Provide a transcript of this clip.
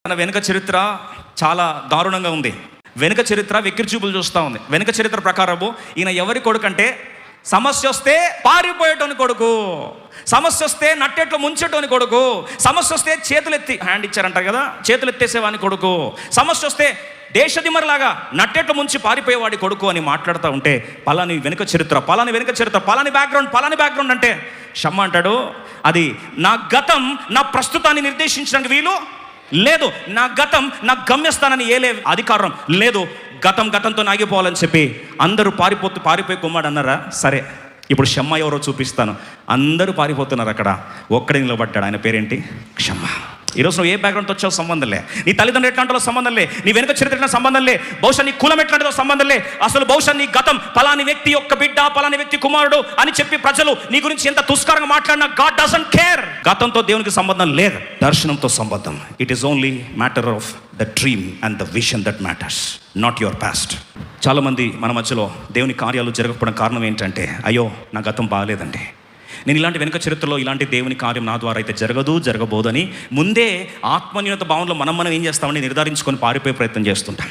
తన వెనుక చరిత్ర చాలా దారుణంగా ఉంది. వెనుక చరిత్ర వెక్కిరి చూపులు చూస్తూ ఉంది. వెనుక చరిత్ర ప్రకారము ఈయన ఎవరి కొడుకు అంటే, సమస్య వస్తే పారిపోయేటోని కొడుకు, సమస్య వస్తే నట్టేట్లో ముంచేటోని కొడుకు, సమస్య వస్తే చేతులెత్తి హ్యాండ్ ఇచ్చారంటారు కదా, చేతులు ఎత్తేసేవాని కొడుకు, సమస్య వస్తే దేశదిమరలాగా నట్టేట్లో ముంచి పారిపోయేవాడి కొడుకు అని మాట్లాడుతూ ఉంటే, పలాని వెనుక చరిత్ర, పలాని వెనుక చరిత్ర, పలాని బ్యాక్గ్రౌండ్ అంటే షమ్మ అంటాడు, అది నా గతం నా ప్రస్తుతాన్ని నిర్దేశించడానికి వీలు లేదు, నా గతం నా గమ్యస్థానాన్ని ఏలే అధికారం లేదు, గతంతో ఆగిపోవాలని చెప్పి అందరూ పారిపోయి కుమ్మాడు అన్నారా? సరే, ఇప్పుడు షమ్మ ఎవరో చూపిస్తాను. అందరూ పారిపోతున్నారు, అక్కడ ఒక్కడే నిలబడ్డాడు. ఆయన పేరేంటి? క్షమ్మ. ఈరోజు నువ్వు ఏ బ్యాక్గ్రౌండ్తో వచ్చావు సంబంధం లే, నీ తల్లిదండ్రులు ఎట్లాంటిలో సంబంధం లే, నీ వెనుక చరిత్ర సంబంధం లే, బహుశా నీ కులం ఎట్లాంటిదో సంబంధం లే, అసలు బహుశా నీ గతం పలాని వ్యక్తి యొక్క బిడ్డ, పలాని వ్యక్తి కుమారుడు అని చెప్పి ప్రజలు నీ గురించి ఎంత తుస్కారంగా మాట్లాడినా గాడ్ డజంట్ కేర్. గతంతో దేవునికి సంబంధం లేదు, దర్శనంతో సంబంధం. It is only matter of the dream and the vision that matters, not your past. చాలామంది మన మధ్యలో దేవుని కార్యాలు జరగకపోవడం కారణం ఏంటంటే, అయ్యో నా గతం బాగలేదండి, నేను ఇలాంటి వెనుక చరిత్రలో ఇలాంటి దేవుని కార్యం నా ద్వారా అయితే జరగబోదని ముందే ఆత్మన్యూనత భావంలో మనం ఏం చేస్తామని నిర్ధారించుకొని పారిపోయే ప్రయత్నం చేస్తుంటాం.